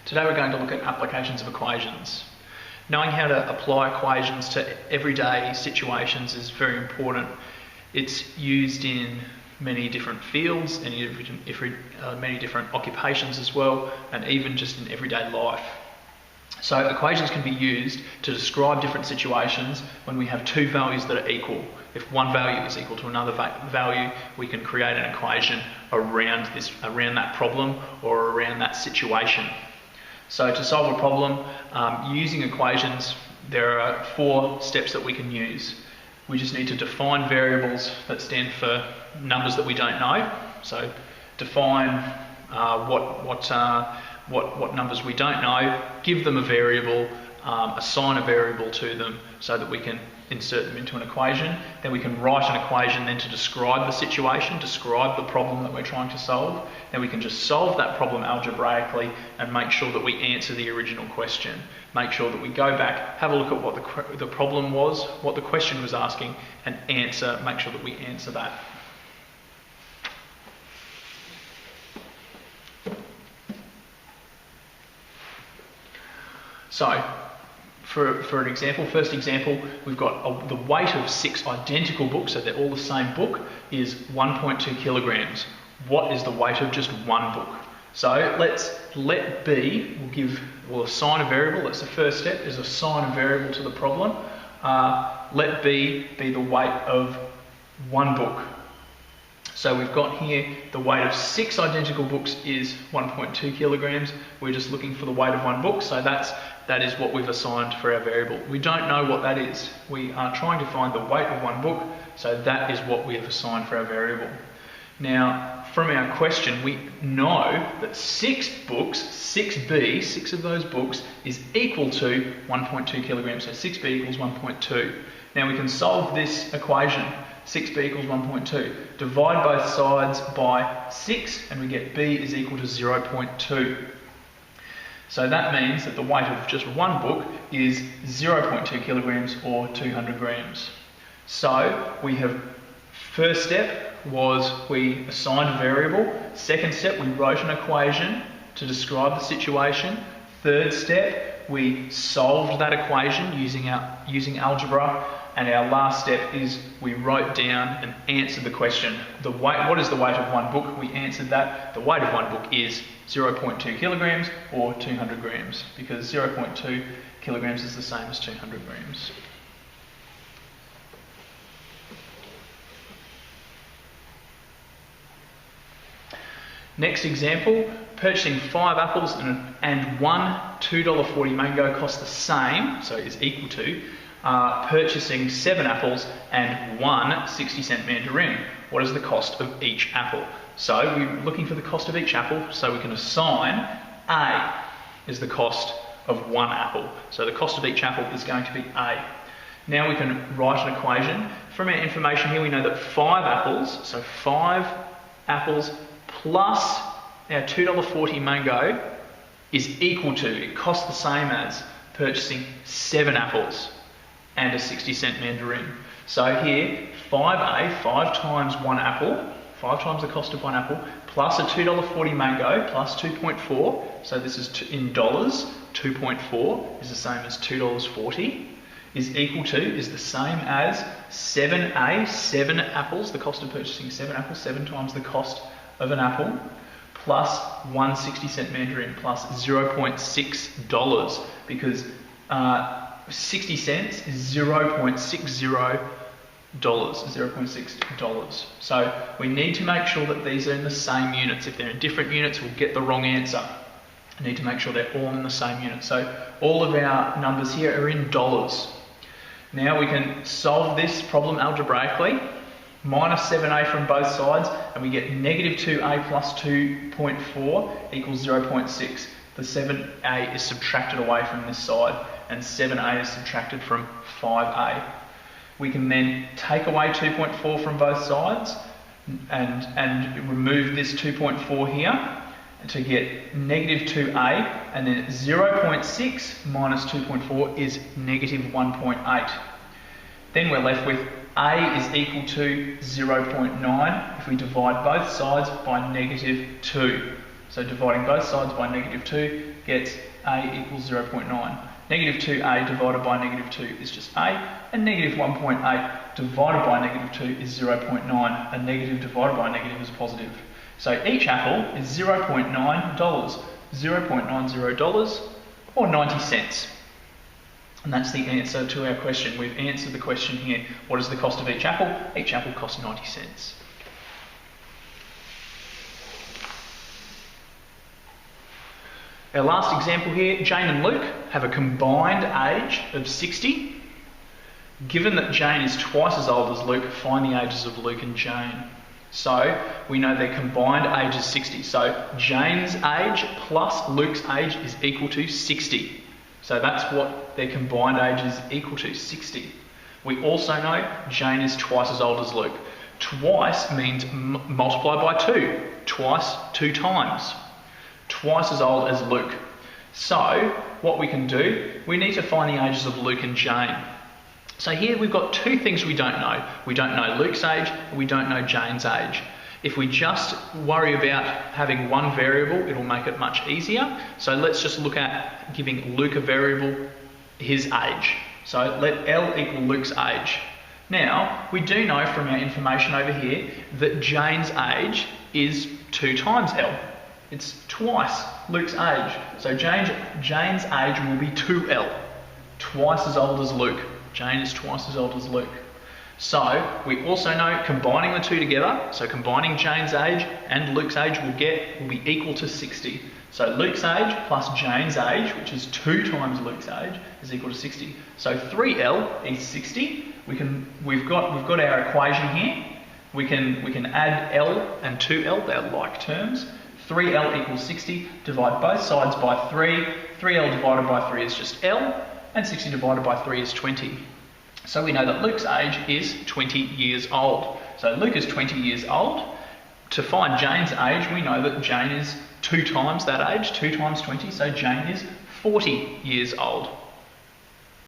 Today we're going to look at applications of equations. Knowing how to apply equations to everyday situations is very important. It's used in many different fields and many different occupations as well, and even just in everyday life. So equations can be used to describe different situations when we have two values that are equal. If one value is equal to another value, we can create an equation around that problem or around that situation. So to solve a problem using equations, there are 4 steps that we can use. We just need to define variables that stand for numbers that we don't know. So define what numbers we don't know, give them a variable, assign a variable to them so that we can insert them into an equation. Then we can write an equation then to describe the situation, describe the problem that we're trying to solve. Then we can just solve that problem algebraically and make sure that we answer the original question. Make sure that we go back, have a look at what the problem was, what the question was asking, and make sure that we answer that. So, for an example, first example, we've got the weight of 6 identical books, so they're all the same book, is 1.2 kilograms. What is the weight of just one book? So let B, we'll assign a variable. That's the first step, is assign a variable to the problem. Let B be the weight of one book. So we've got here the weight of 6 identical books is 1.2 kilograms. We're just looking for the weight of one book, so that is what we've assigned for our variable. We don't know what that is. We are trying to find the weight of one book, so that is what we have assigned for our variable. Now, from our question, we know that 6 books, 6B, 6 of those books, is equal to 1.2 kilograms, so 6B equals 1.2. Now we can solve this equation. 6b equals 1.2. Divide both sides by 6 and we get b is equal to 0.2. So that means that the weight of just one book is 0.2 kilograms or 200 grams. So we have, first step was we assigned a variable. Second step, we wrote an equation to describe the situation. Third step, we solved that equation using algebra. And our last step is we wrote down and answered the question. What is the weight of one book? We answered that. The weight of one book is 0.2 kilograms or 200 grams, because 0.2 kilograms is the same as 200 grams. Next example, purchasing 5 apples and one $2.40 mango costs the same, so is equal to, purchasing 7 apples and one 60-cent mandarin. What is the cost of each apple? So we're looking for the cost of each apple, so we can assign A is the cost of one apple. So the cost of each apple is going to be A. Now we can write an equation. From our information here, we know that 5 apples, so 5 apples plus our $2.40 mango is equal to, it costs the same as purchasing 7 apples and a 60-cent mandarin. So here, 5A, 5 times one apple, 5 times the cost of one apple, plus a $2.40 mango, plus 2.4, so this is in dollars, 2.4 is the same as $2.40, is the same as 7A, 7 apples, the cost of purchasing 7 apples, 7 times the cost of an apple, plus one 60-cent mandarin, plus $0.6, because 60 cents is $0.6. So we need to make sure that these are in the same units. If they're in different units, we'll get the wrong answer. We need to make sure they're all in the same unit. So all of our numbers here are in dollars. Now we can solve this problem algebraically. Minus 7a from both sides, and we get negative 2a plus 2.4 equals 0.6. The 7a is subtracted away from this side, and 7a is subtracted from 5a. We can then take away 2.4 from both sides and remove this 2.4 here to get negative 2a, and then 0.6 minus 2.4 is negative 1.8. Then we're left with a is equal to 0.9 if we divide both sides by negative 2. So dividing both sides by -2 gets a equals 0.9. Negative 2a divided by negative 2 is just a, and negative 1.8 divided by negative 2 is 0.9. A negative divided by a negative is positive. So each apple is $0.9, $0.90 or 90 cents. And that's the answer to our question. We've answered the question here. What is the cost of each apple? Each apple costs 90 cents. Our last example here, Jane and Luke have a combined age of 60. Given that Jane is twice as old as Luke, find the ages of Luke and Jane. So we know their combined age is 60. So Jane's age plus Luke's age is equal to 60. So that's what their combined age is equal to, 60. We also know Jane is twice as old as Luke. Twice means multiply by 2. Twice, 2 times. Twice as old as Luke. So what we can do, we need to find the ages of Luke and Jane. So here we've got two things we don't know. We don't know Luke's age and we don't know Jane's age. If we just worry about having one variable, it'll make it much easier. So let's just look at giving Luke a variable, his age. So let L equal Luke's age. Now, we do know from our information over here that Jane's age is 2 times L. It's twice Luke's age. So Jane's age will be 2L, twice as old as Luke. Jane is twice as old as Luke. So we also know combining the two together, so combining Jane's age and Luke's age will be equal to 60. So Luke's age plus Jane's age, which is 2 times Luke's age, is equal to 60. So 3L is 60. We've got our equation here. We can add L and 2L, they're like terms. 3L equals 60, divide both sides by 3. 3L divided by 3 is just L, and 60 divided by 3 is 20. So we know that Luke's age is 20 years old. So Luke is 20 years old. To find Jane's age, we know that Jane is 2 times that age, 2 times 20, so Jane is 40 years old.